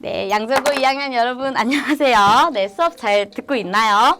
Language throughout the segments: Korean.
네, 양천고 2학년 여러분 안녕하세요. 네, 수업 잘 듣고 있나요?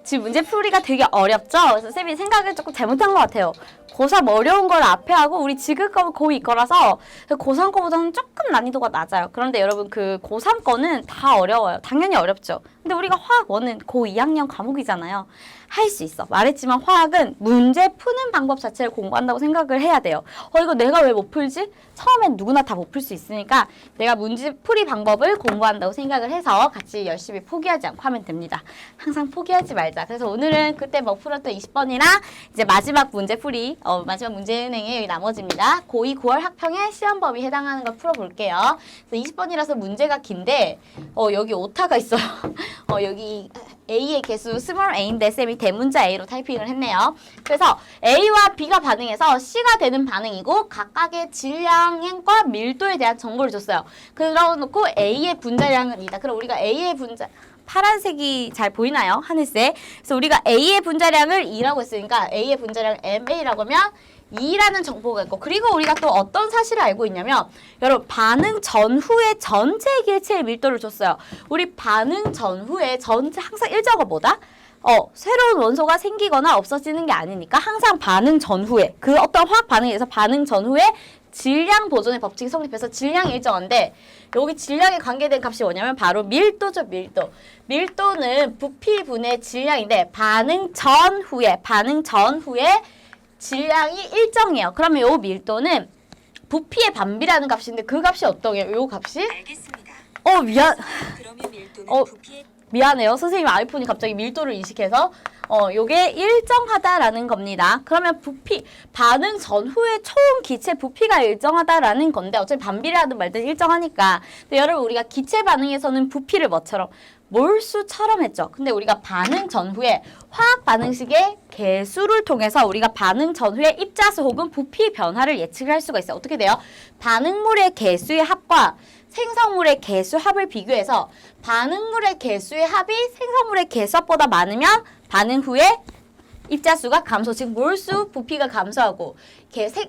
지금 문제풀이가 되게 어렵죠? 그래서 쌤이 생각을 조금 잘못한 것 같아요. 고3 어려운 걸 앞에 하고 우리 지금 거 고2 거라서 고3 거보다는 조금 난이도가 낮아요. 그런데 여러분 그 고3 거는 다 어려워요. 당연히 어렵죠. 근데 우리가 화학 1은 고2학년 과목이잖아요. 할 수 있어. 말했지만 화학은 문제 푸는 방법 자체를 공부한다고 생각을 해야 돼요. 이거 내가 왜 못 풀지? 처음엔 누구나 다 못 풀 수 있으니까 내가 문제 풀이 방법을 공부한다고 생각을 해서 같이 열심히 포기하지 않고 하면 됩니다. 항상 포기하지 말자. 그래서 오늘은 그때 못 풀었던 20번이랑 이제 마지막 문제 풀이, 마지막 문제은행의 나머지입니다. 고2 9월 학평의 시험 범위 해당하는 걸 풀어볼게요. 그래서 20번이라서 문제가 긴데, 여기 오타가 있어요. 여기 A의 개수 스몰 a인데 쌤이 대문자 A로 타이핑을 했네요. 그래서 A와 B가 반응해서 C가 되는 반응이고 각각의 질량과 밀도에 대한 정보를 줬어요. 그러놓고 A의 분자량은 이다. 그럼 우리가 A의 분자 파란색이 잘 보이나요? 하늘색. 그래서 우리가 A의 분자량을 2라고 했으니까 A의 분자량 MA라고 하면 2라는 정보가 있고, 그리고 우리가 또 어떤 사실을 알고 있냐면 여러분 반응 전후의 전체 기체의 밀도를 줬어요. 우리 반응 전후에 전체 항상 일정어 뭐다? 새로운 원소가 생기거나 없어지는 게 아니니까 항상 반응 전후에 그 어떤 화학 반응에 의해서 반응 전후에 질량 보존의 법칙이 성립해서 질량이 일정한데 여기 질량에 관계된 값이 뭐냐면 바로 밀도죠. 밀도는 부피분의 질량인데 반응 전후에 질량이 일정해요. 그러면 요 밀도는 부피의 반비라는 값인데 그 값이 어떠해요? 요 값이? 알겠습니다. 그러면 밀도는 부피의 미안해요. 선생님 아이폰이 갑자기 밀도를 인식해서 요게 일정하다라는 겁니다. 그러면 부피, 반응 전후의 총 기체 부피가 일정하다라는 건데 어차피 반비례하든 말든 일정하니까. 근데 여러분 우리가 기체 반응에서는 부피를 뭐처럼? 몰수처럼 했죠. 근데 우리가 반응 전후에 화학 반응식의 개수를 통해서 우리가 반응 전후의 입자수 혹은 부피 변화를 예측을 할 수가 있어요. 어떻게 돼요? 반응물의 개수의 합과 생성물의 개수 합을 비교해서 반응물의 개수의 합이 생성물의 개수합보다 많으면 반응 후에 입자수가 감소, 즉 몰수 부피가 감소하고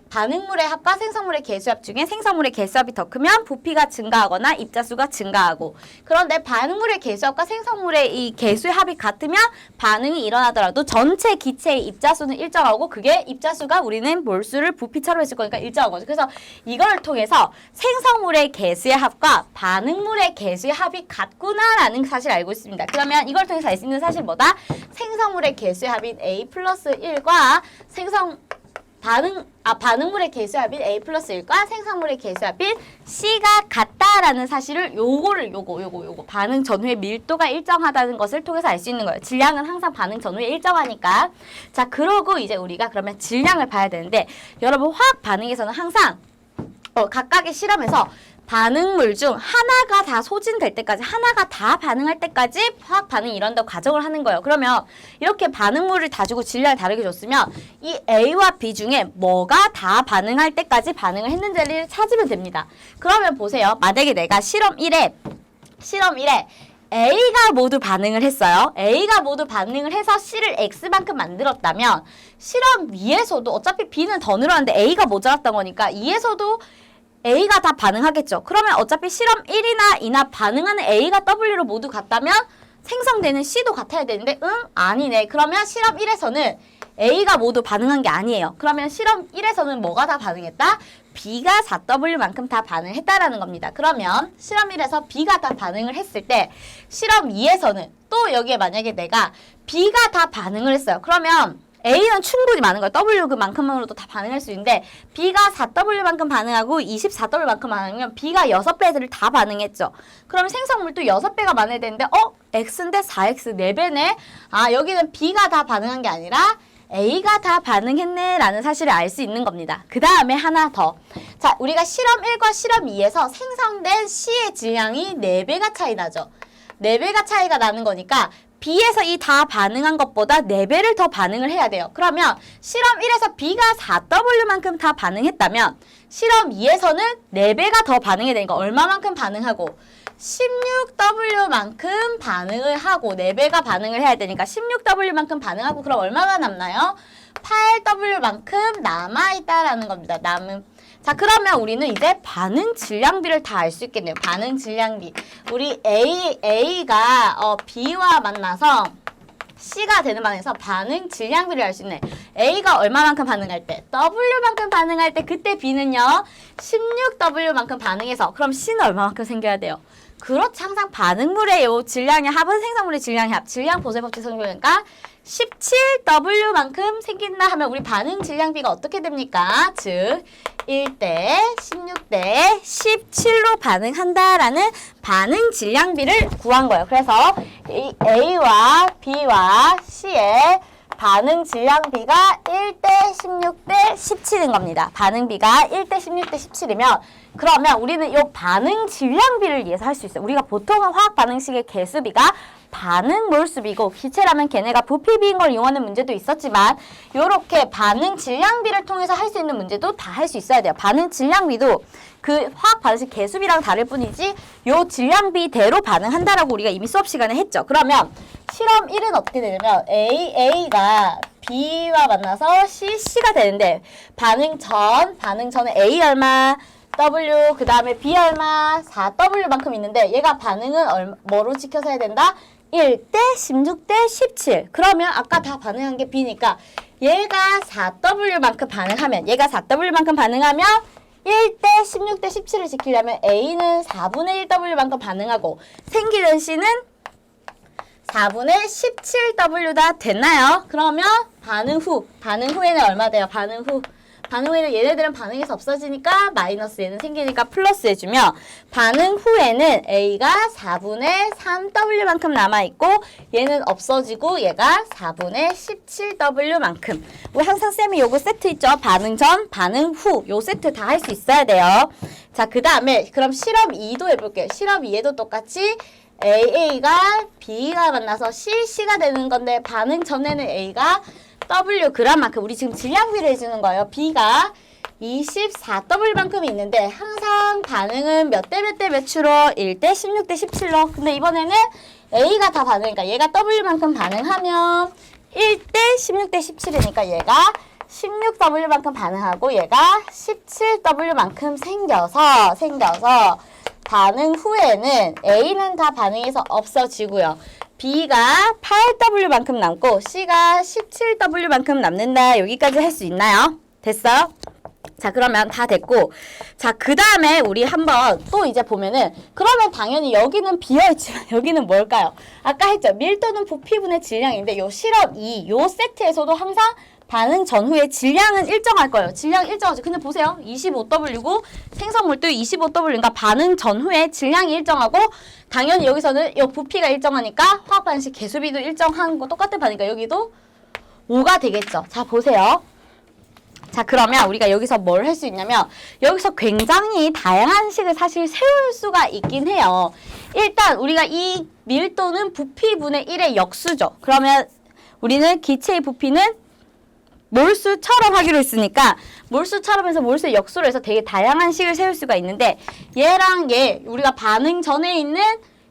반응물의 합과 생성물의 개수합 중에 생성물의 개수합이 더 크면 부피가 증가하거나 입자수가 증가하고, 그런데 반응물의 개수합과 생성물의 이 개수의 합이 같으면 반응이 일어나더라도 전체 기체의 입자수는 일정하고 그게 입자수가 우리는 몰수를 부피처럼 했을 거니까 일정한 거죠. 그래서 이걸 통해서 생성물의 개수의 합과 반응물의 개수의 합이 같구나라는 사실을 알고 있습니다. 그러면 이걸 통해서 알 수 있는 사실 뭐다? 생성물의 개수의 합인 A 플러스 1과 반응물의 개수합인 A 플러스 1과 생성물의 개수합인 C가 같다라는 사실을 요거 반응 전후의 밀도가 일정하다는 것을 통해서 알 수 있는 거예요. 질량은 항상 반응 전후에 일정하니까. 자, 그러고 이제 우리가 그러면 질량을 봐야 되는데 여러분 화학 반응에서는 항상 각각의 실험에서 반응물 중 하나가 다 소진될 때까지, 하나가 다 반응할 때까지 화학 반응이 이런다고 가정을 하는 거예요. 그러면 이렇게 반응물을 다 주고 질량을 다르게 줬으면 이 A와 B 중에 뭐가 다 반응할 때까지 반응을 했는지를 찾으면 됩니다. 그러면 보세요. 만약에 내가 실험 1에 A가 모두 반응을 했어요. A가 모두 반응을 해서 C를 X만큼 만들었다면 실험 2에서도 어차피 B는 더 늘어났는데 A가 모자랐던 거니까 2에서도 A가 다 반응하겠죠. 그러면 어차피 실험 1이나 2나 반응하는 A가 W로 모두 같다면 생성되는 C도 같아야 되는데 아니네. 그러면 실험 1에서는 A가 모두 반응한 게 아니에요. 그러면 실험 1에서는 뭐가 다 반응했다? B가 4W만큼 다 반응했다라는 겁니다. 그러면 실험 1에서 B가 다 반응을 했을 때 실험 2에서는 또 여기에 만약에 내가 B가 다 반응을 했어요. 그러면 A는 충분히 많은 거예요. W 그만큼으로도 다 반응할 수 있는데 B가 4W만큼 반응하고 24W만큼 반응하면 B가 6배들을 다 반응했죠. 그럼 생성물도 6배가 많아야 되는데 X인데 4X 4배네. 여기는 B가 다 반응한 게 아니라 A가 다 반응했네 라는 사실을 알 수 있는 겁니다. 그 다음에 하나 더. 자, 우리가 실험 1과 실험 2에서 생성된 C의 질량이 4배가 차이 나죠. 4배가 차이가 나는 거니까 B에서 이 다 반응한 것보다 4배를 더 반응을 해야 돼요. 그러면 실험 1에서 B가 4W만큼 다 반응했다면 실험 2에서는 4배가 더 반응해야 되니까 얼마만큼 반응하고 16W만큼 반응을 하고 4배가 반응을 해야 되니까 16W만큼 반응하고 그럼 얼마가 남나요? 8W만큼 남아있다라는 겁니다. 남은 자, 그러면 우리는 이제 반응 질량비를 다 알 수 있겠네요. 반응 질량비. 우리 A가 B와 만나서 C가 되는 방에서 반응 질량비를 알 수 있네. A가 얼마만큼 반응할 때? W만큼 반응할 때 그때 B는요. 16W만큼 반응해서 그럼 C는 얼마만큼 생겨야 돼요? 그렇지. 항상 반응물의 요 질량의 합은 생성물의 질량의 합. 질량 보세 법칙 성립이니까 17W만큼 생긴다 하면 우리 반응 질량비가 어떻게 됩니까? 즉 1대 16대 17로 반응한다라는 반응 질량비를 구한 거예요. 그래서 A와 B와 C의 반응 질량비가 1대 16대 17인 겁니다. 반응비가 1대 16대 17이면 그러면 우리는 이 반응 질량비를 위해서 할 수 있어요. 우리가 보통은 화학 반응식의 개수비가 반응 몰수비고 기체라면 걔네가 부피비인 걸 이용하는 문제도 있었지만 요렇게 반응 질량비를 통해서 할 수 있는 문제도 다 할 수 있어야 돼요. 반응 질량비도 그 화학 반응식 개수비랑 다를 뿐이지 요 질량비대로 반응한다라고 우리가 이미 수업 시간에 했죠. 그러면 실험 1은 어떻게 되냐면 A가 B와 만나서 C가 되는데 반응 전에 A 얼마 W 그 다음에 B 얼마 4W만큼 있는데 얘가 반응은 뭐로 지켜서 해야 된다? 1대 16대 17. 그러면 아까 다 반응한 게 B니까 얘가 4W만큼 반응하면 1대 16대 17을 지키려면 A는 4분의 1W만큼 반응하고 생기는 C는 4분의 17W다 됐나요? 그러면 반응 후에는 얼마 돼요? 반응 후에는 얘네들은 반응해서 없어지니까 마이너스 얘는 생기니까 플러스 해주면 반응 후에는 A가 4분의 3W만큼 남아있고 얘는 없어지고 얘가 4분의 17W만큼 우리 항상 쌤이 요거 세트 있죠? 반응 전, 반응 후 요 세트 다 할 수 있어야 돼요. 자, 그 다음에 그럼 실험 2도 해볼게요. 실험 2에도 똑같이 A가 B가 만나서 C가 되는 건데 반응 전에는 A가 W 그람만큼 우리 지금 질량비를 해주는 거예요. B가 24W만큼이 있는데 항상 반응은 몇 대 몇 대 몇으로 1대 16대 17로 근데 이번에는 A가 다 반응이니까 얘가 W만큼 반응하면 1대 16대 17이니까 얘가 16W만큼 반응하고 얘가 17W만큼 생겨서 반응 후에는 A는 다 반응해서 없어지고요. B가 8W만큼 남고 C가 17W만큼 남는다. 여기까지 할 수 있나요? 됐어요? 자, 그러면 다 됐고 자, 그 다음에 우리 한번 또 이제 보면은 그러면 당연히 여기는 비어있지만 여기는 뭘까요? 아까 했죠. 밀도는 부피분의 질량인데 요 실험 2, 요 세트에서도 항상 반응 전후의 질량은 일정할 거예요. 질량 일정하죠. 근데 보세요. 25W고 생성물도 25W니까 반응 전후의 질량이 일정하고 당연히 여기서는 이 부피가 일정하니까 화학 반응식 개수비도 일정한 거 똑같은 반응이니까 여기도 5가 되겠죠. 자, 보세요. 자, 그러면 우리가 여기서 뭘 할 수 있냐면 여기서 굉장히 다양한 식을 사실 세울 수가 있긴 해요. 일단 우리가 이 밀도는 부피분의 1의 역수죠. 그러면 우리는 기체의 부피는 몰수처럼 하기로 했으니까 몰수처럼 해서 몰수의 역수로 해서 되게 다양한 식을 세울 수가 있는데 얘랑 얘 우리가 반응 전에 있는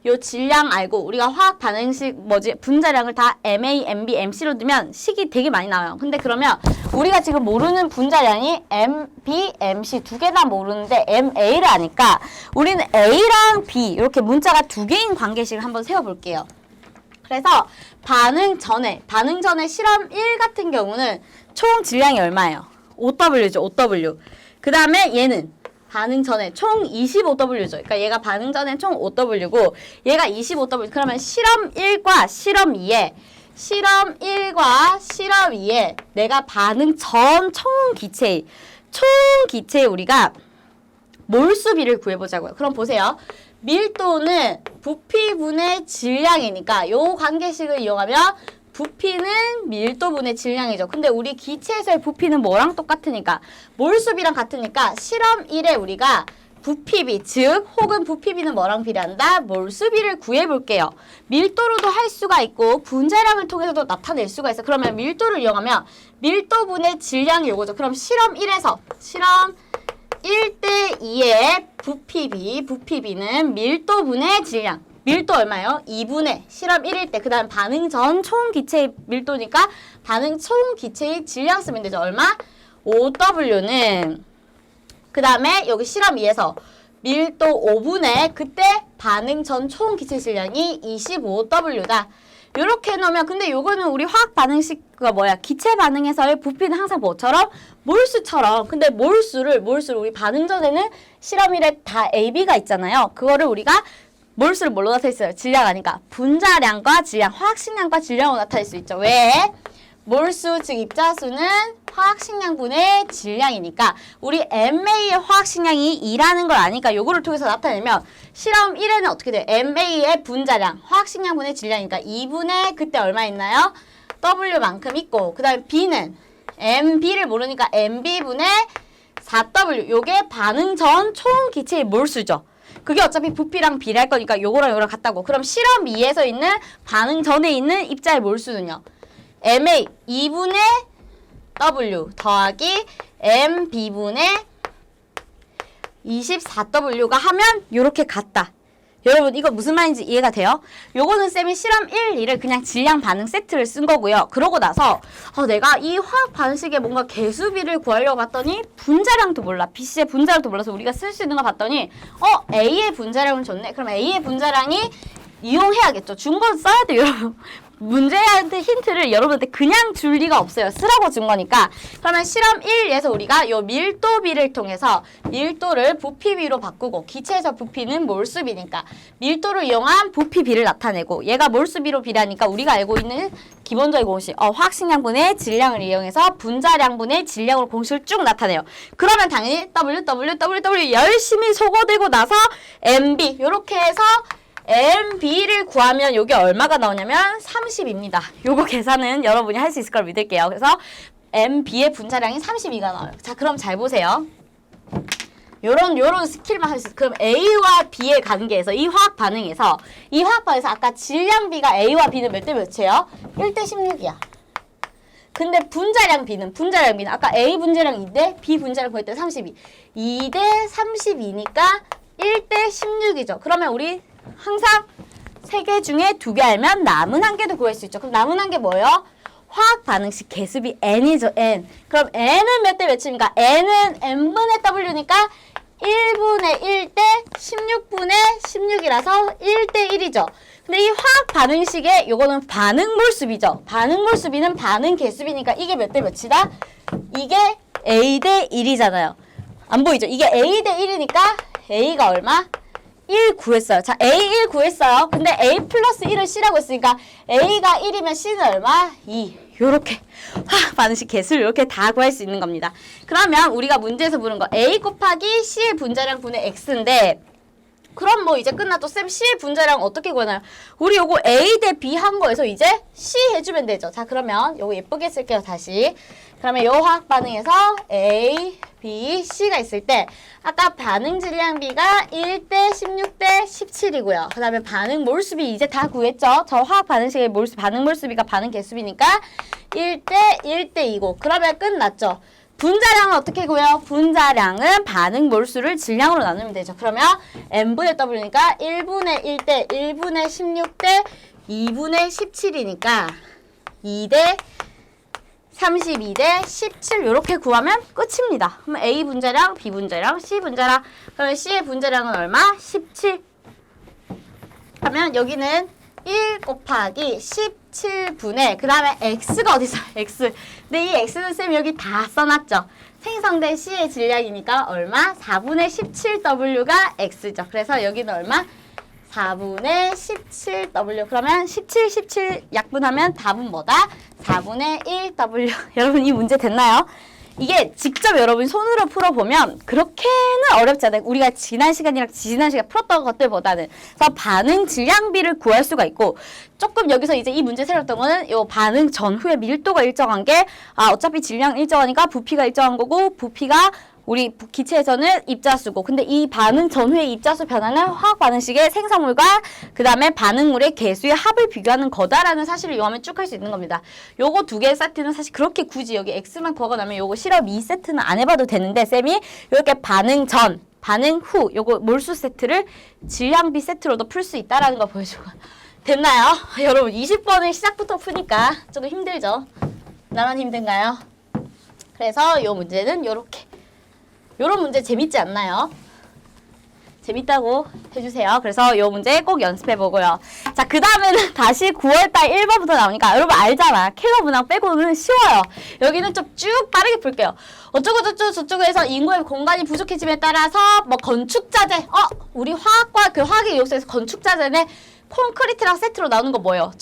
요 질량 알고 우리가 화학 반응식 분자량을 다 MA, MB, MC로 두면 식이 되게 많이 나와요. 근데 그러면 우리가 지금 모르는 분자량이 MB, MC 두 개 다 모르는데 MA를 아니까 우리는 A랑 B 이렇게 문자가 두 개인 관계식을 한번 세워볼게요. 그래서 반응 전에 실험 1 같은 경우는 총 질량이 얼마예요? 5W죠. 5W. 그 다음에 얘는 반응 전에 총 25W죠. 그러니까 얘가 반응 전에 총 5W고 얘가 25W. 그러면 실험 1과 실험 2에 내가 반응 전 총 기체의 우리가 몰수비를 구해보자고요. 그럼 보세요. 밀도는 부피분의 질량이니까 요 관계식을 이용하면 부피는 밀도분의 질량이죠. 근데 우리 기체에서의 부피는 뭐랑 똑같으니까 몰수비랑 같으니까 실험 1에 우리가 부피비 즉 혹은 부피비는 뭐랑 비례한다? 몰수비를 구해볼게요. 밀도로도 할 수가 있고 분자량을 통해서도 나타낼 수가 있어. 그러면 밀도를 이용하면 밀도분의 질량이 요거죠. 그럼 실험 1대 2의 부피비는 밀도분의 질량. 밀도 얼마예요? 2분의 실험 1일 때 그 다음 반응 전 총 기체의 밀도니까 반응 총 기체의 질량 쓰면 되죠. 얼마? 5W는 그 다음에 여기 실험 2에서 밀도 5분의 그때 반응 전 총 기체 질량이 25W다. 요렇게 해놓으면 근데 요거는 우리 화학 반응식가 뭐야? 기체 반응에서의 부피는 항상 뭐처럼? 몰수처럼. 근데 몰수를 우리 반응 전에는 실험 1에 다 AB가 있잖아요. 그거를 우리가 몰수를 뭘로 나타낼 수 있어요? 질량 아니까 분자량과 질량, 화학식량과 질량으로 나타낼 수 있죠. 왜? 몰수 즉 입자수는 화학식량분의 질량이니까 우리 MA의 화학식량이 2라는 걸 아니까 요거를 통해서 나타내면 실험 1에는 어떻게 돼요? MA의 분자량, 화학식량분의 질량이니까 2분의 그때 얼마 있나요? W만큼 있고 그 다음에 B는 MB를 모르니까 MB분의 4W 요게 반응 전 총 기체의 몰수죠. 그게 어차피 부피랑 비례할 거니까 요거랑 요거랑 같다고. 그럼 실험 2에서 있는 반응 전에 있는 입자의 몰수는요. MA 2분의 W 더하기 MB분의 24W가 하면 요렇게 같다. 여러분 이거 무슨 말인지 이해가 돼요? 요거는 쌤이 실험 1, 2를 그냥 질량 반응 세트를 쓴 거고요. 그러고 나서 내가 이 화학 반식에 뭔가 개수비를 구하려고 봤더니 분자량도 몰라. BC의 분자량도 몰라서 우리가 쓸 수 있는 거 봤더니 A의 분자량은 좋네. 그럼 A의 분자량이 이용해야겠죠. 준 건 써야 돼요, 여러분. 문제한테 힌트를 여러분한테 그냥 줄 리가 없어요. 쓰라고 준 거니까. 그러면 실험 1에서 우리가 요 밀도비를 통해서 밀도를 부피비로 바꾸고 기체에서 부피는 몰수비니까 밀도를 이용한 부피비를 나타내고 얘가 몰수비로 비례하니까 우리가 알고 있는 기본적인 공식 화학식량분의 질량을 이용해서 분자량분의 질량으로 공식을 쭉 나타내요. 그러면 당연히 W 열심히 소거되고 나서 MB 요렇게 해서 MB를 구하면 요게 얼마가 나오냐면 30입니다. 요거 계산은 여러분이 할 수 있을 걸 믿을게요. 그래서 MB의 분자량이 32가 나와요. 자, 그럼 잘 보세요. 요런 스킬만 할 수 있어요. 그럼 A와 B의 관계에서 이 화학 반응에서 아까 질량비가 A와 B는 몇 대 몇이에요? 1대 16이야. 근데 분자량 B는 아까 A 분자량 2대 B 분자량 구할 때 32. 2대 32니까 1대 16이죠. 그러면 우리 항상 3개 중에 2개 알면 남은 1개도 구할 수 있죠. 그럼 남은 1개 뭐예요? 화학 반응식 개수비 N이죠, N. 그럼 N은 몇 대 몇입니까? N은 N분의 W니까 1분의 1대 16분의 16이라서 1대 1이죠. 근데 이 화학 반응식의 요거는 반응 몰수비죠. 반응 몰수비는 반응 개수비니까 이게 몇 대 몇이다? 이게 A 대 1이잖아요. 안 보이죠? 이게 A 대 1이니까 A가 얼마? 1 구했어요. 자, A 1 구했어요. 근데 A 플러스 1을 C라고 했으니까 A가 1이면 C는 얼마? 2. 요렇게 화학 반응식 개수를 이렇게 다 구할 수 있는 겁니다. 그러면 우리가 문제에서 물은 거 A 곱하기 C의 분자량 분의 X인데 그럼 뭐 이제 끝났죠. 쌤 C의 분자량 어떻게 구하나요? 우리 요거 A 대 B 한 거에서 이제 C 해주면 되죠. 자, 그러면 요거 예쁘게 쓸게요. 다시. 그러면 요 화학 반응에서 A, B, C가 있을 때 아까 반응 질량비가 1대 16대 17이고요. 그 다음에 반응 몰수비 이제 다 구했죠. 저 화학 반응식의 반응 몰수비가 반응 개수비니까 1대 1대 2고 그러면 끝났죠. 분자량은 어떻게 구해요? 분자량은 반응 몰수를 질량으로 나누면 되죠. 그러면 N분의 W니까 1분의 1대 1분의 16대 2분의 17이니까 2대 32대 17 이렇게 구하면 끝입니다. 그럼 A 분자량, B 분자량, C 분자량. 그러면 C의 분자량은 얼마? 17. 하면 여기는 1 곱하기 17분의 그 다음에 X가 어디 있어요? X. 근데 이 X는 쌤 여기 다 써놨죠. 생성된 C의 질량이니까 얼마? 4분의 17W가 X죠. 그래서 여기는 얼마? 4분의 17W. 그러면 17 약분하면 답은 뭐다? 4분의 1W. 여러분 이 문제 됐나요? 이게 직접 여러분 손으로 풀어보면 그렇게는 어렵지 않아요. 우리가 지난 시간이랑 지난 시간 풀었던 것들보다는. 그래서 반응 질량비를 구할 수가 있고 조금 여기서 이제 이 문제 새롭던 거는 요 반응 전후의 밀도가 일정한 게 어차피 질량 일정하니까 부피가 일정한 거고 부피가 우리 기체에서는 입자수고 근데 이 반응 전후의 입자수 변화는 화학 반응식의 생성물과 그 다음에 반응물의 개수의 합을 비교하는 거다라는 사실을 이용하면 쭉 할 수 있는 겁니다. 요거 2개의 세트는 사실 그렇게 굳이 여기 X만 구하고 나면 요거 실험 2세트는 안 해봐도 되는데 쌤이 이렇게 반응 전, 반응 후 요거 몰수 세트를 질량비 세트로도 풀 수 있다라는 거 보여주고 됐나요? 여러분 20번을 시작부터 푸니까 좀 힘들죠? 나만 힘든가요? 그래서 요 문제는 요렇게 요런 문제 재밌지 않나요? 재밌다고 해주세요. 그래서 요 문제 꼭 연습해보고요. 자, 그 다음에는 다시 9월달 1번부터 나오니까 여러분 알잖아. 킬러 문항 빼고는 쉬워요. 여기는 좀 쭉 빠르게 풀게요. 어쩌고 저쩌고 해서 인구의 공간이 부족해짐에 따라서 뭐 건축자재, 우리 화학과 그 화학의 요소에서 건축자재는 콘크리트랑 세트로 나오는 거 뭐예요?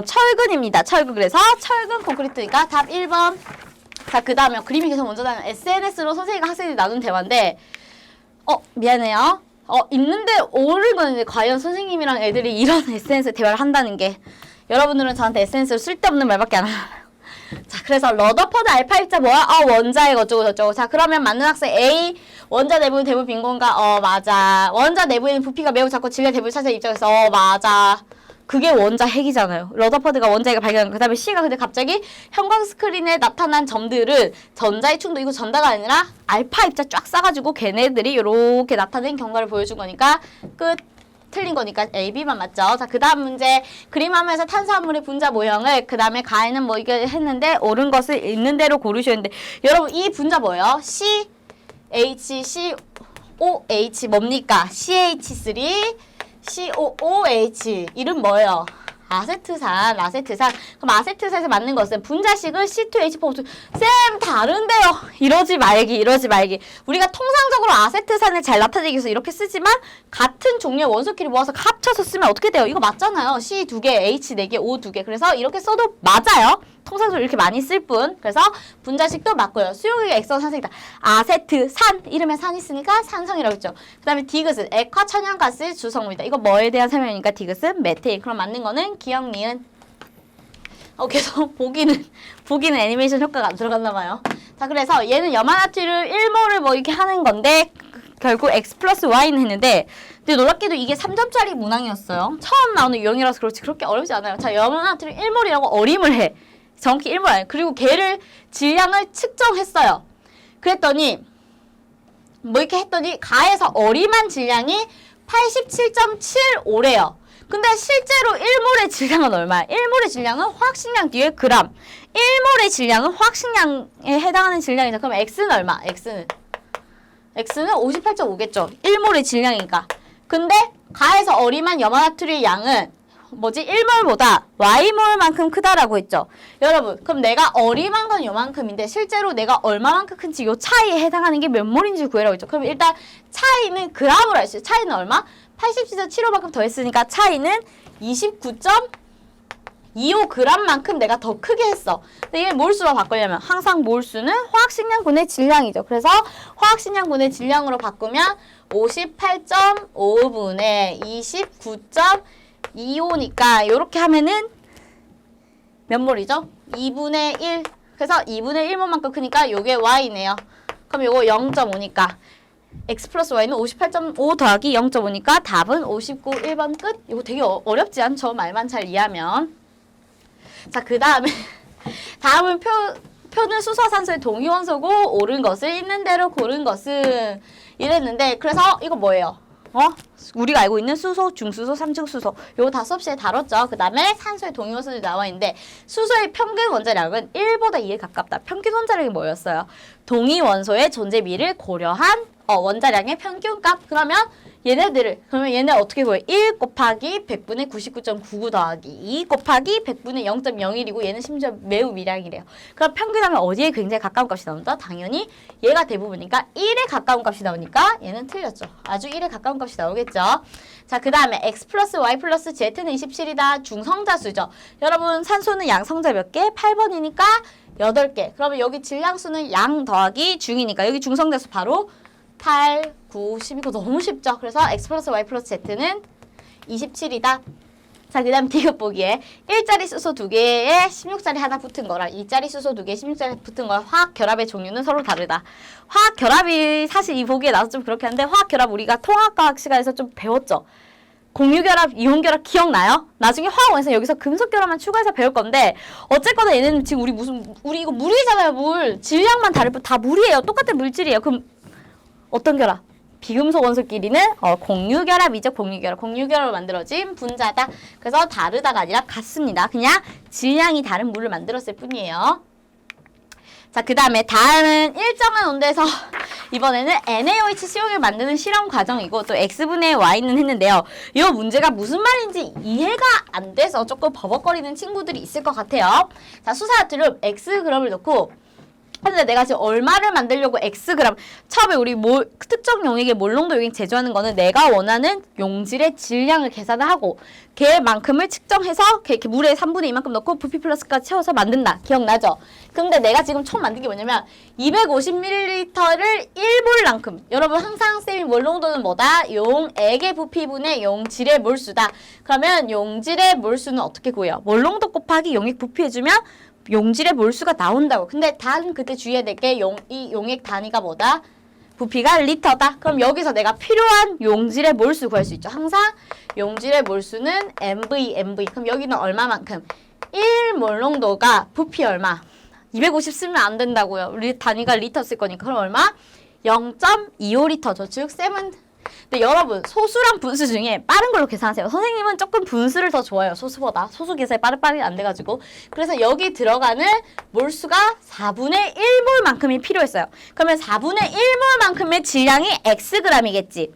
철근입니다. 철근. 그래서 철근 콘크리트니까 답 1번. 자, 그 다음에 그림이 계속 먼저 나면 SNS로 선생님과 학생들이 나눈 대화인데 미안해요. 있는데 옳은 거는 과연 선생님이랑 애들이 이런 SNS 대화를 한다는 게 여러분들은 저한테 SNS로 쓸데없는 말밖에 안 하나요? 자, 그래서 러더퍼드 알파 입자 뭐야? 원자의 어쩌고 저쩌고. 자, 그러면 맞는 학생 A 원자 내부는 대부분 빈 공간. 맞아. 원자 내부에는 부피가 매우 작고 질량 대부분 차지하는 입장에서 맞아. 그게 원자 핵이잖아요. 러더퍼드가 원자핵을 발견한 거. 그 다음에 C가 근데 갑자기 형광 스크린에 나타난 점들은 전자의 충돌, 이거 전자가 아니라 알파 입자 쫙 싸가지고 걔네들이 이렇게 나타낸 경과를 보여준 거니까 끝. 틀린 거니까 A, B만 맞죠. 자, 그 다음 문제. 그림화면에서 탄수화물의 분자 모형을 그 다음에 가에는 뭐 이게 했는데 옳은 것을 있는 대로 고르셨는데 여러분 이 분자 뭐예요? CHCOH 뭡니까? CH3 COOH 이름 뭐예요? 아세트산. 그럼 아세트산에서 맞는 것은 분자식은 C2H4O2. 쌤 다른데요. 이러지 말기. 우리가 통상적으로 아세트산을 잘 나타내기 위해서 이렇게 쓰지만 같은 종류의 원소끼리 모아서 합쳐서 쓰면 어떻게 돼요? 이거 맞잖아요. C 2개, H 4개, O 2개. 그래서 이렇게 써도 맞아요. 통상적으로 이렇게 많이 쓸 뿐. 그래서 분자식도 맞고요. 수용액의 액성 산성이다. 아세트산. 이름에 산 있으니까 산성이라고 했죠. 그 다음에 디귿은 액화 천연가스 주성물이다. 이거 뭐에 대한 설명이니까 디귿은 메테인. 그럼 맞는 거는 기억, 니은. 계속 보기는 애니메이션 효과가 안 들어갔나 봐요. 자, 그래서 얘는 염화나트륨 1몰을 뭐 이렇게 하는 건데 결국 X 플러스 Y는 했는데 근데 놀랍게도 이게 3점짜리 문항이었어요. 처음 나오는 유형이라서 그렇지 그렇게 어렵지 않아요. 자, 염화나트륨 1몰이라고 어림을 해. 정확히 1몰 아니에요. 그리고 걔를 질량을 측정했어요. 그랬더니 뭐 이렇게 했더니 가에서 어림한 질량이 87.75래요. 근데 실제로 1몰의 질량은 얼마야? 1몰의 질량은 화학식량 뒤에 그람. 1몰의 질량은 화학식량에 해당하는 질량이죠. 그럼 X는 얼마? X는 58.5겠죠. 1몰의 질량이니까. 근데 가에서 어림한 염화나트륨의 양은 뭐지? 1몰보다 Y몰만큼 크다라고 했죠. 여러분, 그럼 내가 어림한 건 요만큼인데 실제로 내가 얼마만큼 큰지 요 차이에 해당하는 게 몇 몰인지 구해라고 했죠. 그럼 일단 차이는 그람으로 할 수 있어요. 차이는 얼마? 87.75만큼 더했으니까 차이는 29.25g만큼 내가 더 크게 했어. 근데 이게 몰수로 바꾸려면 항상 몰수는 화학식량분의 질량이죠. 그래서 화학식량분의 질량으로 바꾸면 58.5분의 29.25니까 이렇게 하면은 몇 몰이죠? 2분의 1. 그래서 2분의 1몰만큼 크니까 요게 Y네요. 그럼 요거 0.5니까 X 플러스 Y는 58.5 더하기 0.5니까 답은 59, 1번 끝. 이거 되게 어렵지 않죠? 말만 잘 이해하면. 자, 그 다음에 다음은 표는 수소와 산소의 동위원소고 옳은 것을 있는 대로 고른 것은 이랬는데 그래서 이거 뭐예요? 우리가 알고 있는 수소, 중수소, 삼중수소 요거 다 수업시에 다뤘죠. 그 다음에 산소의 동위원소들이 나와 있는데 수소의 평균 원자량은 1보다 2에 가깝다. 평균 원자량이 뭐였어요? 동위원소의 존재비를 고려한 원자량의 평균값. 그러면 얘네 어떻게 보여? 1 곱하기 100분의 99.99 더하기 2 곱하기 100분의 0.01이고 얘는 심지어 매우 미량이래요. 그럼 평균하면 어디에 굉장히 가까운 값이 나온다? 당연히 얘가 대부분이니까 1에 가까운 값이 나오니까 얘는 틀렸죠. 아주 1에 가까운 값이 나오겠죠. 자, 그 다음에 X 플러스 Y 플러스 Z는 27이다. 중성자수죠. 여러분 산소는 양성자 몇 개? 8번이니까 8개. 그러면 여기 질량수는 양 더하기 중이니까 여기 중성자수 바로 8, 9, 10 이거 너무 쉽죠. 그래서 X 플러스 Y 플러스 Z는 27이다. 자, 그 다음 디귿 보기에 1짜리 수소 2개에 16짜리 하나 붙은 거랑 2짜리 수소 2개에 16짜리 붙은 거랑 화학 결합의 종류는 서로 다르다. 화학 결합이 사실 이 보기에 나와서 좀 그렇게 하는데 화학 결합 우리가 통합과학 시간에서 좀 배웠죠. 공유결합, 이온결합 기억나요? 나중에 화학원에서 여기서 금속결합만 추가해서 배울 건데 어쨌거나 얘는 지금 우리 이거 물이잖아요. 물. 질량만 다를 뿐 다 물이에요. 똑같은 물질이에요. 그럼 어떤 결합? 비금속 원소끼리는 공유결합이죠. 공유결합으로 만들어진 분자다. 그래서 다르다가 아니라 같습니다. 그냥 질량이 다른 물을 만들었을 뿐이에요. 자, 그 다음에 다음은 일정한 온도에서 이번에는 NaOH CO를 만드는 실험 과정이고 또 X분의 Y는 했는데요. 이 문제가 무슨 말인지 이해가 안 돼서 조금 버벅거리는 친구들이 있을 것 같아요. 자, 수사트륨 Xg을 놓고 근데 내가 지금 얼마를 만들려고 Xg 처음에 우리 특정 용액의 몰농도 용액 제조하는 거는 내가 원하는 용질의 질량을 계산을 하고 걔만큼을 측정해서 이렇게 물에 3분의 2만큼 넣고 부피 플러스까지 채워서 만든다. 기억나죠? 근데 내가 지금 처음 만든 게 뭐냐면 250ml를 1몰만큼 여러분 항상 쌤이 몰농도는 뭐다? 용액의 부피분의 용질의 몰수다. 그러면 용질의 몰수는 어떻게 구해요? 몰농도 곱하기 용액 부피 해주면 용질의 몰수가 나온다고. 근데 단 그때 주의해야 될 게 이 용액 단위가 뭐다? 부피가 리터다. 그럼 여기서 내가 필요한 용질의 몰수 구할 수 있죠. 항상 용질의 몰수는 MV. 그럼 여기는 얼마만큼? 1몰농도가 부피 얼마? 250 쓰면 안 된다고요. 단위가 리터 쓸 거니까. 그럼 얼마? 0.25리터죠. 즉 쌤은 근데 여러분 소수랑 분수 중에 빠른 걸로 계산하세요. 선생님은 조금 분수를 더 좋아해요. 소수보다. 소수 계산이 빠르게 안 돼가지고. 그래서 여기 들어가는 몰수가 4분의 1몰만큼이 필요했어요. 그러면 4분의 1몰만큼의 질량이 Xg이겠지.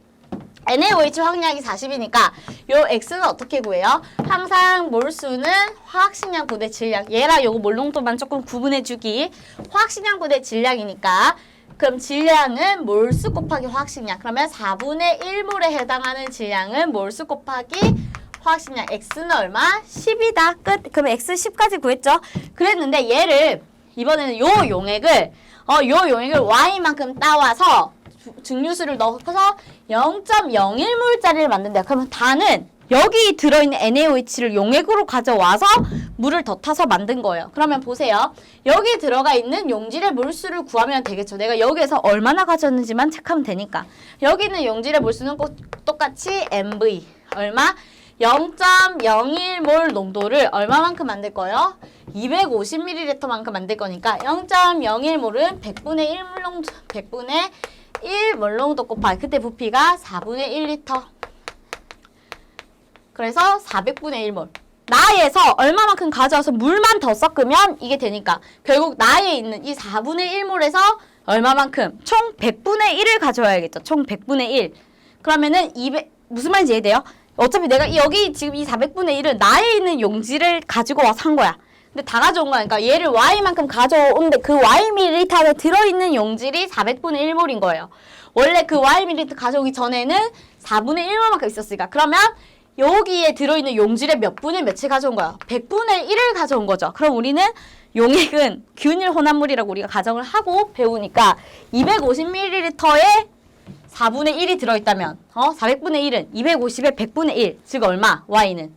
NaOH 확량이 40이니까 요 X는 어떻게 구해요? 항상 몰수는 화학식량 분의 질량. 얘랑 요거 몰농도만 조금 구분해주기. 화학식량 분의 질량이니까 그럼 질량은 몰수 곱하기 화학식량. 그러면 4분의 1몰에 해당하는 질량은 몰수 곱하기 화학식량. X는 얼마? 10이다. 끝. 그럼 X 10까지 구했죠? 그랬는데 얘를 이번에는 요 용액을 Y만큼 따와서 증류수를 넣어서 0.01몰짜리를 만든다. 그러면 단은 여기 들어있는 NaOH를 용액으로 가져와서 물을 더 타서 만든 거예요. 그러면 보세요. 여기 들어가 있는 용질의 몰수를 구하면 되겠죠. 내가 여기에서 얼마나 가져왔는지만 체크하면 되니까. 여기 있는 용질의 몰수는 꼭 똑같이 MV. 얼마? 0.01몰 농도를 얼마만큼 만들 거예요? 250ml만큼 만들 거니까 0.01몰은 100분의 1몰농도 곱하기 그때 부피가 4분의 1리터. 그래서 400분의 1몰. 나에서 얼마만큼 가져와서 물만 더 섞으면 이게 되니까 결국 나에 있는 이 4분의 1몰에서 얼마만큼? 총 100분의 1을 가져와야겠죠. 총 100분의 1. 그러면은 200 무슨 말인지 이해돼요? 어차피 내가 여기 지금 이 400분의 1은 나에 있는 용질을 가지고 와서 한 거야. 근데 다 가져온 거니까 얘를 Y만큼 가져오는데 그 Y 밀리리터 안에 들어있는 용질이 400분의 1몰인 거예요. 원래 그 Y 밀리리터 가져오기 전에는 4분의 1몰만큼 있었으니까 그러면 여기에 들어있는 용질의 몇 분의 몇을 가져온 거야? 100분의 1을 가져온 거죠. 그럼 우리는 용액은 균일 혼합물이라고 우리가 가정을 하고 배우니까 250ml에 4분의 1이 들어있다면 400분의 1은 250에 100분의 1. 즉 얼마? Y는?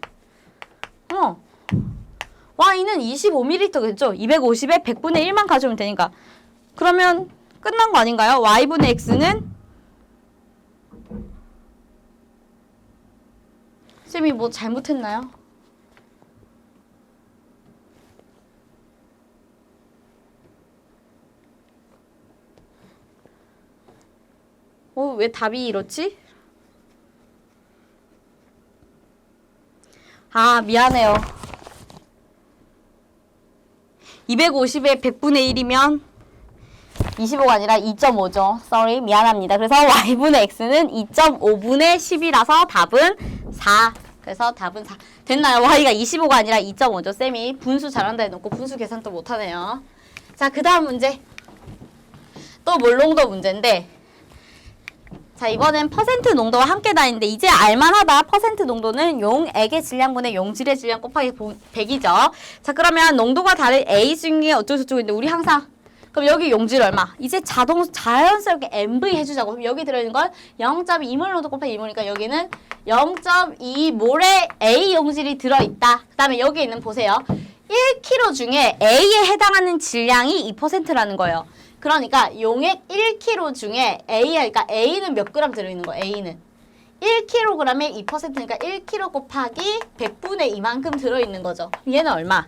Y는 25ml겠죠? 250에 100분의 1만 가져오면 되니까. 그러면 끝난 거 아닌가요? Y분의 X는 쌤이 뭐 잘못했나요? 왜 답이 이렇지? 아, 미안해요. 250에 100분의 1이면 25가 아니라 2.5죠. sorry, 미안합니다. 그래서 Y분의 X는 2.5분의 10이라서 답은 4. 그래서 답은 4. 됐나요? Y가 25가 아니라 2.5죠. 쌤이 분수 잘한다 해놓고 분수 계산 또 못하네요. 자, 그 다음 문제. 또 몰농도 문제인데 자, 이번엔 퍼센트 농도와 함께 다니는데 이제 알만하다. 퍼센트 농도는 용액의 질량분의 용질의 질량 곱하기 100이죠. 자, 그러면 농도가 다른 A 중에 어쩌고저쩌고 있는데 우리 항상 그럼 여기 용질 얼마? 이제 자연스럽게 MV 해주자고. 그럼 여기 들어있는 건 0.2몰 농도 곱하기 2몰이니까 여기는 0.2몰의 A 용질이 들어있다. 그 다음에 여기 있는 보세요. 1kg 중에 A에 해당하는 질량이 2%라는 거예요. 그러니까 용액 1kg 중에 그러니까 A는 몇 그램 들어있는 거예요? A는 1kg에 2%니까 1kg 곱하기 100분의 2만큼 들어있는 거죠. 얘는 얼마?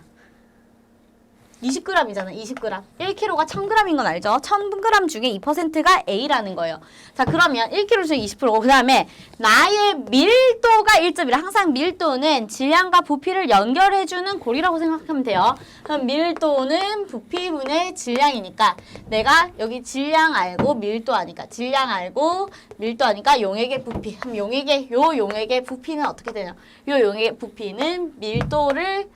20g이잖아, 20g. 1kg가 1000g인 건 알죠? 1000g 중에 2%가 A라는 거예요. 자, 그러면 1kg 중에 20%고, 그 다음에 나의 밀도가 1점이라 항상 밀도는 질량과 부피를 연결해주는 고리라고 생각하면 돼요. 그럼 밀도는 부피분의 질량이니까 내가 여기 질량 알고 밀도 아니까 질량 알고 밀도 아니까 용액의 부피. 그럼 용액의 부피는 어떻게 되냐? 요 용액의 부피는 밀도를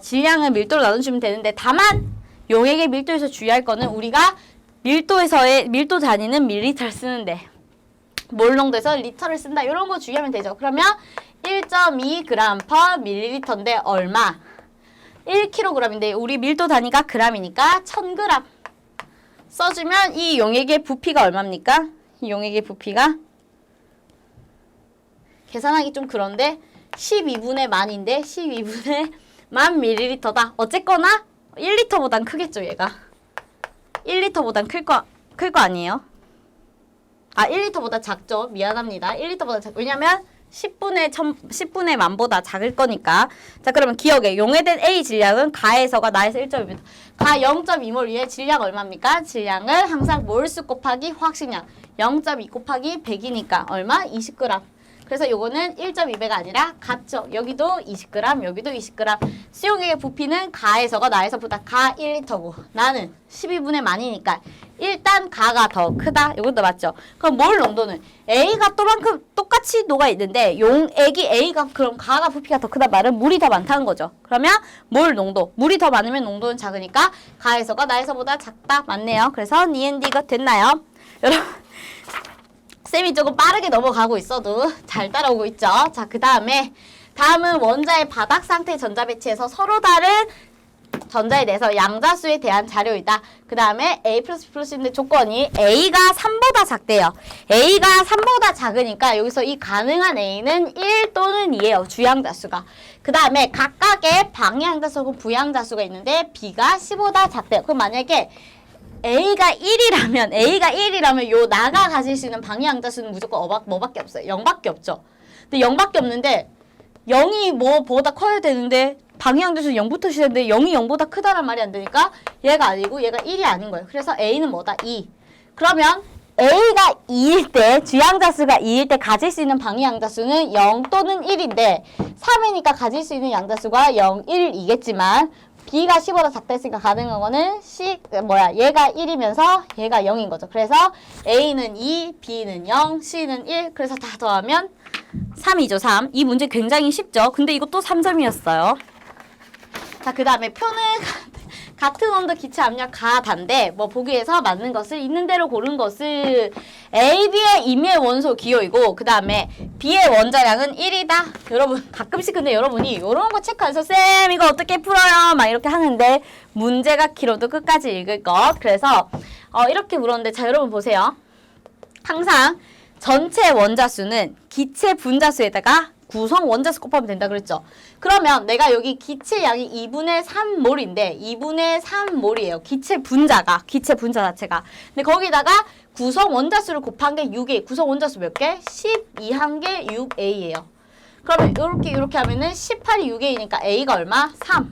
질량을 밀도로 나눠주면 되는데 다만 용액의 밀도에서 주의할 거는 우리가 밀도에서의 밀도 단위는 밀리터를 쓰는데 몰 농도에서 리터를 쓴다. 이런 거 주의하면 되죠. 그러면 1.2g/ml인데 얼마? 1kg인데 우리 밀도 단위가 g이니까 1000g 써주면 이 용액의 부피가 얼마입니까? 이 용액의 부피가 계산하기 좀 그런데 12분의 만인데 12분의 만 밀리리터다. 어쨌거나 1리터보단 크겠죠, 얘가. 1리터보단 클 거 아니에요? 1리터보다 작죠. 미안합니다. 1리터보다 왜냐면 10분의 만보다 작을 거니까. 자, 그러면 기억해. 용해된 A 질량은 가에서가 나에서 1.2m. 가 0.2몰 위에 질량 얼마입니까? 질량은 항상 몰수 곱하기 화학식량. 0.2 곱하기 100이니까 얼마? 20g. 그래서 요거는 1.2배가 아니라 같죠. 여기도 20g, 여기도 20g. 수용액의 부피는 가에서가 나에서보다 가 1리터고 나는 12분의 만이니까 일단 가가 더 크다. 이것도 맞죠. 그럼 몰 농도는 A가 똑같이 녹아 있는데 용액이 A가 그럼 가가 부피가 더 크다 말은 물이 더 많다는 거죠. 그러면 몰 농도. 물이 더 많으면 농도는 작으니까 가에서가 나에서보다 작다. 맞네요. 그래서 니은디가 됐나요? 여러분 쌤이 조금 빠르게 넘어가고 있어도 잘 따라오고 있죠. 자, 다음은 원자의 바닥 상태 전자 배치에서 서로 다른 전자에 대해서 양자수에 대한 자료이다. 그 다음에 A++ 인데 조건이 A가 3보다 작대요. A가 3보다 작으니까 여기서 이 가능한 A는 1 또는 2예요. 주양자수가. 그 다음에 각각의 방향자수고 부양자수가 있는데 B가 10보다 작대요. 그럼 만약에 A가 1이라면 요 나가 가질 수 있는 방향자수는 무조건 뭐밖에 없어요. 0밖에 없죠. 근데 0밖에 없는데 0이 뭐보다 커야 되는데 방향자수는 0부터 시작인데 0이 0보다 크다란 말이 안 되니까 얘가 아니고 얘가 1이 아닌 거예요. 그래서 A는 뭐다? 2. 그러면 A가 2일 때 주양자수가 2일 때 가질 수 있는 방향자수는 0 또는 1인데 3이니까 가질 수 있는 양자수가 0, 1이겠지만 B가 10보다 작다 했으니까 가능한 거는 얘가 1이면서 얘가 0인 거죠. 그래서 A는 2, B는 0, C는 1. 그래서 다 더하면 3이죠, 3. 이 문제 굉장히 쉽죠. 근데 이것도 3점이었어요. 자, 그 다음에 표는 같은 온도 기체 압력 가단데 보기에서 맞는 것을 있는 대로 고른 것을 A, B의 임의 원소 기호이고 그 다음에 B의 원자량은 1이다. 여러분 가끔씩 근데 여러분이 이런 거 체크해서 쌤 이거 어떻게 풀어요? 막 이렇게 하는데 문제가 길어도 끝까지 읽을 것. 그래서 이렇게 물었는데 자 여러분 보세요. 항상 전체 원자수는 기체 분자수에다가 구성 원자수 곱하면 된다 그랬죠. 그러면 내가 여기 기체 양이 2분의 3몰인데 2분의 3몰이에요. 기체 분자 자체가. 근데 거기다가 구성 원자수를 곱한 게 6A. 구성 원자수 몇 개? 12한 개 6A예요. 그러면 이렇게 하면은 18이 6A니까 A가 얼마? 3.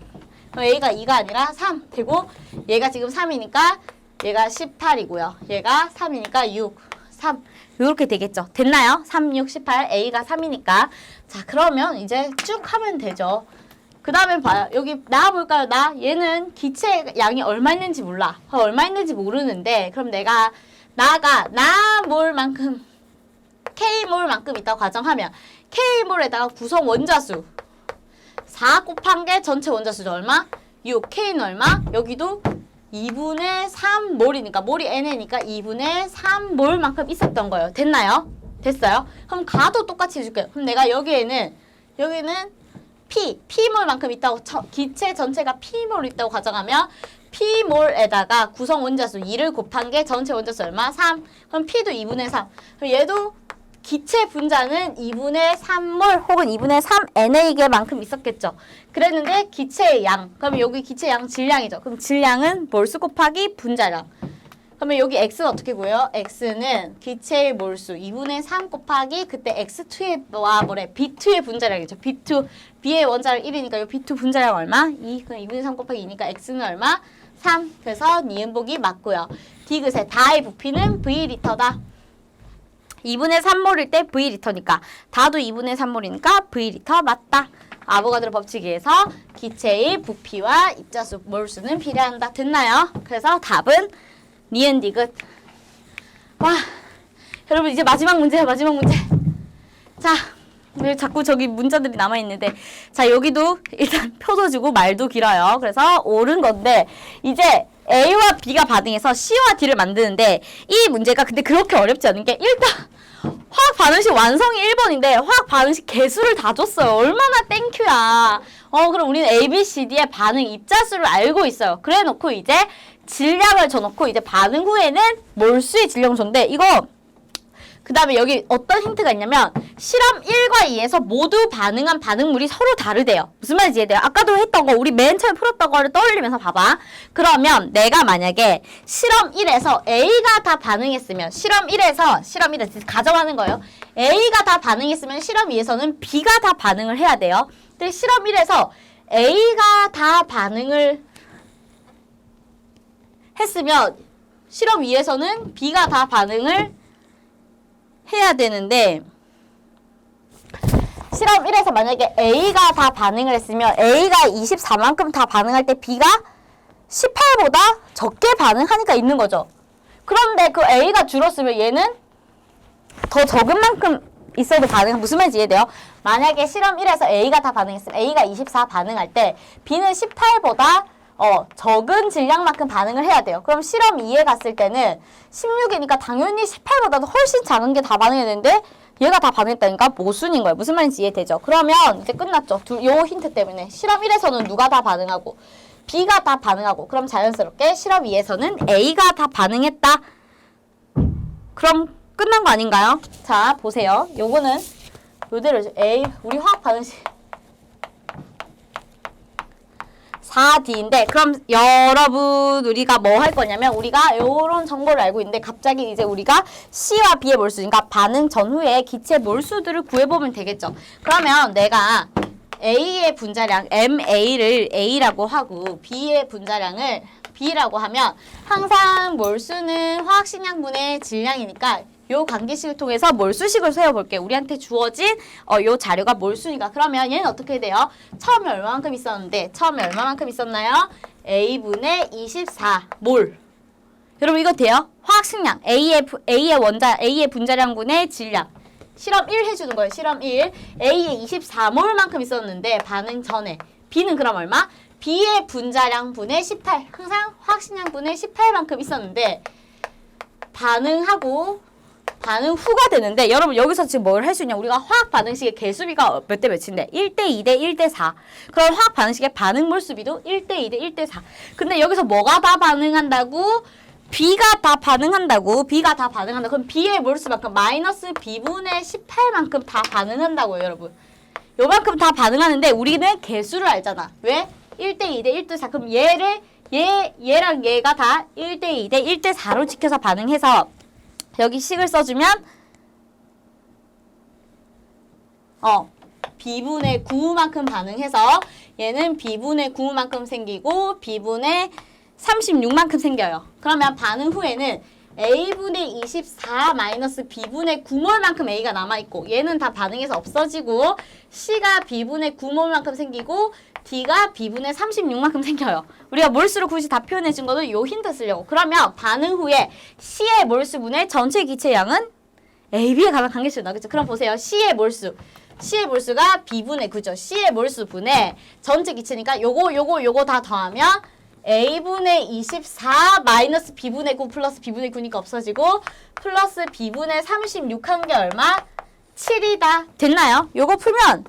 그럼 A가 2가 아니라 3 되고 얘가 지금 3이니까 얘가 18이고요. 얘가 3이니까 6, 3. 이렇게 되겠죠. 됐나요? 3, 6, 18, A가 3이니까. 자, 그러면 이제 쭉 하면 되죠. 그 다음에 봐요. 여기 나와볼까요? 얘는 기체 양이 얼마 있는지 몰라. 얼마 있는지 모르는데, 그럼 내가 몰만큼, K몰만큼 있다고 가정하면, K몰에다가 구성 원자수 4 곱한 게 전체 원자수죠. 얼마? 6. K는 얼마? 여기도 2분의 3몰이니까 몰이 N이니까 2분의 3몰만큼 있었던 거예요. 됐나요? 됐어요? 그럼 가도 똑같이 해줄게요. 그럼 내가 여기는 P몰만큼 있다고 기체 전체가 P몰 있다고 가정하면 P몰에다가 구성 원자수 2를 곱한 게 전체 원자수 얼마? 3. 그럼 P도 2분의 3. 그럼 얘도 기체 분자는 2분의 3몰 혹은 2분의 3NA개만큼 있었겠죠. 그랬는데 기체의 양, 그럼 여기 기체 양 질량이죠. 그럼 질량은 몰수 곱하기 분자량. 그러면 여기 x는 어떻게 구해요? x는 기체의 몰수 2분의 3 곱하기 그때 x2의 b2의 분자량이죠. b2, b의 원자력 1이니까 이 b2 분자량 얼마? 2. 그럼 2분의 3 곱하기 2니까 x는 얼마? 3. 그래서 니은복이 맞고요. 디귿의 다의 부피는 v리터다. 2분의 3몰일 때 v리터니까 다도 2분의 3몰이니까 v리터 맞다. 아보가드로 법칙에 의해서 기체의 부피와 입자수, 몰수는 비례한다. 됐나요? 그래서 답은 니은 디귿. 와, 여러분 이제 마지막 문제야, 마지막 문제. 자, 왜 자꾸 저기 문자들이 남아있는데, 자, 여기도 일단 표도 주고 말도 길어요. 그래서 옳은 건데, 이제 A와 B가 반응해서 C와 D를 만드는데, 이 문제가 근데 그렇게 어렵지 않은 게, 일단 화학 반응식 완성이 1번인데 화학 반응식 개수를 다 줬어요. 얼마나 땡큐야. 그럼 우리는 A, B, C, D의 반응 입자수를 알고 있어요. 그래 놓고 이제 질량을 줘놓고 이제 반응 후에는 몰수의 질량을 줬는데, 이거 그 다음에 여기 어떤 힌트가 있냐면 실험 1과 2에서 모두 반응한 반응물이 서로 다르대요. 무슨 말인지 이해돼요? 아까도 했던 거 우리 맨 처음에 풀었던 거를 떠올리면서 봐봐. 그러면 내가 만약에 실험 1에서 A가 다 반응했으면 실험 1에서 가정하는 거예요. A가 다 반응했으면 실험 2에서는 B가 다 반응을 해야 돼요. 근데 실험 1에서 A가 다 반응을 했으면 실험 2에서는 B가 다 반응을 해야 되는데, 실험 1에서 만약에 A가 다 반응을 했으면 A가 24만큼 다 반응할 때 B가 18보다 적게 반응하니까 있는 거죠. 그런데 그 A가 줄었으면 얘는 더 적은 만큼 있어도 무슨 말인지 이해돼요? 만약에 실험 1에서 A가 다 반응했으면 A가 24 반응할 때 B는 18보다 적은 질량만큼 반응을 해야 돼요. 그럼 실험 2에 갔을 때는 16이니까 당연히 18보다도 훨씬 작은 게 다 반응해야 되는데 얘가 다 반응했다니까 모순인 거예요. 무슨 말인지 이해되죠? 그러면 이제 끝났죠. 요 힌트 때문에 실험 1에서는 누가 다 반응하고 B가 다 반응하고, 그럼 자연스럽게 실험 2에서는 A가 다 반응했다. 그럼 끝난 거 아닌가요? 자, 보세요. 요거는 요대로 우리 화학 반응식 4D인데, 그럼 여러분 우리가 뭐 할 거냐면 우리가 요런 정보를 알고 있는데 갑자기 이제 우리가 C와 B의 몰수니까 반응 전후에 기체 몰수들을 구해보면 되겠죠. 그러면 내가 A의 분자량 MA를 A라고 하고 B의 분자량을 B라고 하면 항상 몰수는 화학식량분의 질량이니까 요 관계식을 통해서 몰수식을 세워볼게요. 우리한테 주어진 요 자료가 몰수니까. 그러면 얘는 어떻게 돼요? 처음에 얼마만큼 있었는데 처음에 얼마만큼 있었나요? A분의 24몰. 여러분 이거 돼요? 화학식량 A의 분자량분의 질량. 실험 1 해주는 거예요. 실험 1. A의 24몰만큼 있었는데 반응 전에. B는 그럼 얼마? B의 분자량분의 18. 항상 화학식량분의 18만큼 있었는데 반응 후가 되는데, 여러분 여기서 지금 뭘 할 수 있냐? 우리가 화학 반응식의 개수비가 몇 대 몇인데 1대 2대 1대 4. 그럼 화학 반응식의 반응 몰수비도 1대 2대 1대 4. 근데 여기서 뭐가 다 반응한다고? B가 다 반응한다고. B가 다 반응한다. 그럼 B의 몰수만큼 마이너스 B분의 18만큼 다 반응한다고요, 여러분. 요만큼 다 반응하는데 우리는 개수를 알잖아. 왜? 1대 2대 1대 4. 그럼 얘랑 얘가 다 1대 2대 1대 4로 지켜서 반응해서 여기 식을 써주면 B분의 9만큼 반응해서 얘는 B분의 9만큼 생기고 B분의 36만큼 생겨요. 그러면 반응 후에는 A분의 24 마이너스 B분의 9몰만큼 A가 남아있고 얘는 다 반응해서 없어지고 C가 B분의 9몰만큼 생기고 D가 B분의 36만큼 생겨요. 우리가 몰수를 굳이 다 표현해준 거는 요 힌트 쓰려고. 그러면 반응 후에 C의 몰수분의 전체 기체량은 AB에 관한 관계식으로 나오겠죠. 그럼 보세요. C의 몰수가 B분의 9죠. C의 몰수분의 전체 기체니까 요거 다 더하면 A분의 24 마이너스 B분의 9 플러스 B분의 9니까 없어지고 플러스 B분의 36 한 게 얼마? 7이다. 됐나요? 요거 풀면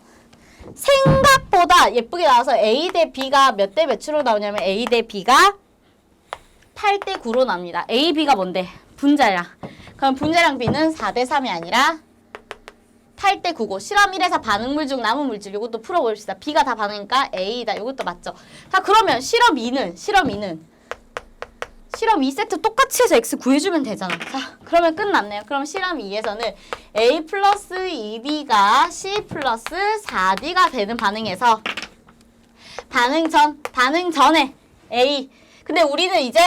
생각보다 예쁘게 나와서 A 대 B가 몇 대 몇으로 나오냐면 A 대 B가 8대 9로 나옵니다. A, B가 뭔데? 분자량. 그럼 분자량 B는 4대 3이 아니라 8대 9고 실험 1에서 반응물 중 남은 물질 이것도 풀어봅시다. B가 다 반응이니까 A다. 이것도 맞죠. 자, 그러면 실험 2는 실험 2세트 똑같이 해서 x 구해주면 되잖아. 자, 그러면 끝났네요. 그럼 실험 2에서는 a 플러스 2b가 c 플러스 4d가 되는 반응에서 반응 전에 a. 근데 우리는 이제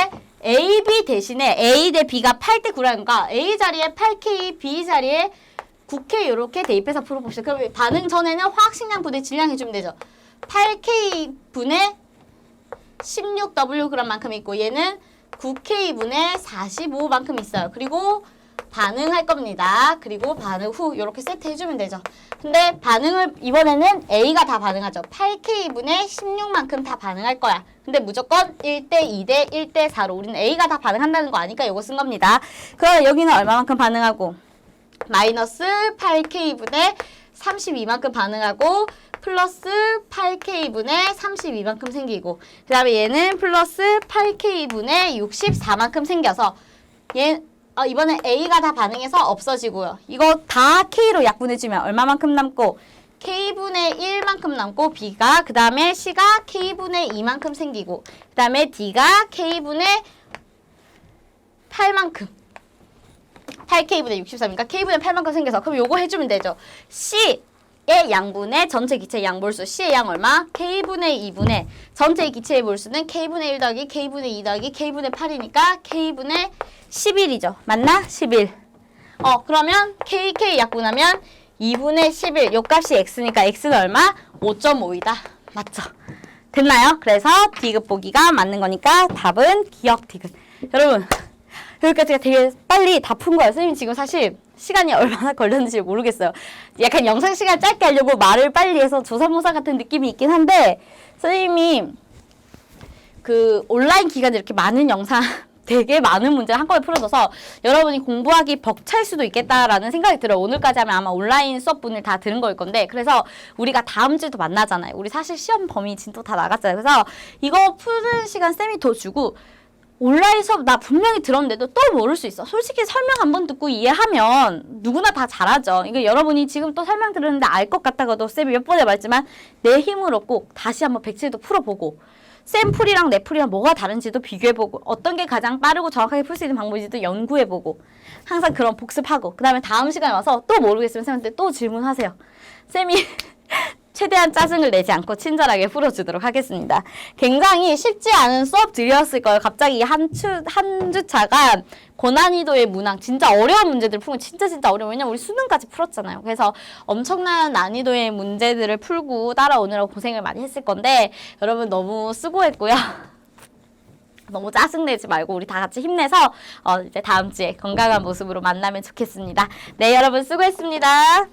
a, b 대신에 a 대 b가 8대 9라니까 a 자리에 8k, b 자리에 9k 이렇게 대입해서 풀어봅시다. 그럼 반응 전에는 화학식량 부대 질량 해주면 되죠. 8k 분의 16wg만큼 있고 얘는 9k분의 45만큼 있어요. 그리고 반응할 겁니다. 그리고 반응 후 이렇게 세트 해주면 되죠. 근데 반응을 이번에는 A가 다 반응하죠. 8K분의 16만큼 다 반응할 거야. 근데 무조건 1대 2대 1대 4로 우리는 A가 다 반응한다는 거 아니까 이거 쓴 겁니다. 그럼 여기는 얼마만큼 반응하고 마이너스 8K분의 32만큼 반응하고 플러스 8K분의 32만큼 생기고 그 다음에 얘는 플러스 8K분의 64만큼 생겨서 이번에 A가 다 반응해서 없어지고요. 이거 다 K로 약분해주면 얼마만큼 남고 K분의 1만큼 남고 B가 그 다음에 C가 K분의 2만큼 생기고 그 다음에 D가 K분의 8만큼 8K분의 63이니까 K분의 8만큼 생겨서 그럼 요거 해주면 되죠. C의 양분의 전체 기체의 양몰수 C의 양 얼마? K분의 2분의 전체 기체의 몰수는 K분의 1 더하기 K분의 2 더하기 K분의 8이니까 K분의 11이죠. 맞나? 11. 그러면 KK 약분하면 2분의 11. 요 값이 X니까 X는 얼마? 5.5이다. 맞죠? 됐나요? 그래서 D급 보기가 맞는 거니까 답은 기억 D급. 여러분 여기까지가 되게 빨리 다 푼 거예요. 선생님 지금 사실 시간이 얼마나 걸렸는지 모르겠어요. 약간 영상 시간 짧게 하려고 말을 빨리 해서 조사모사 같은 느낌이 있긴 한데 선생님이 그 온라인 기간에 이렇게 많은 영상 되게 많은 문제를 한꺼번에 풀어줘서 여러분이 공부하기 벅찰 수도 있겠다라는 생각이 들어요. 오늘까지 하면 아마 온라인 수업분을 다 들은 거일 건데 그래서 우리가 다음 주에도 만나잖아요. 우리 사실 시험 범위 진도 다 나갔잖아요. 그래서 이거 푸는 시간 쌤이 더 주고 온라인 수업 나 분명히 들었는데도 또 모를 수 있어. 솔직히 설명 한번 듣고 이해하면 누구나 다 잘하죠. 이거 여러분이 지금 또 설명 들었는데 알 것 같다고도 쌤이 몇 번에 말했지만 내 힘으로 꼭 다시 한번 백칠도 풀어보고 쌤 풀이랑 내 풀이랑 뭐가 다른지도 비교해보고 어떤 게 가장 빠르고 정확하게 풀 수 있는 방법인지도 연구해보고 항상 그런 복습하고 그 다음에 다음 시간에 와서 또 모르겠으면 쌤한테 또 질문하세요. 쌤이 최대한 짜증을 내지 않고 친절하게 풀어주도록 하겠습니다. 굉장히 쉽지 않은 수업들이었을 거예요. 갑자기 한 주차가 고난이도의 문항, 진짜 어려운 문제들 풀고 진짜 어려워. 왜냐면 우리 수능까지 풀었잖아요. 그래서 엄청난 난이도의 문제들을 풀고 따라오느라고 고생을 많이 했을 건데 여러분 너무 수고했고요. 너무 짜증내지 말고 우리 다 같이 힘내서 이제 다음 주에 건강한 모습으로 만나면 좋겠습니다. 네, 여러분 수고했습니다.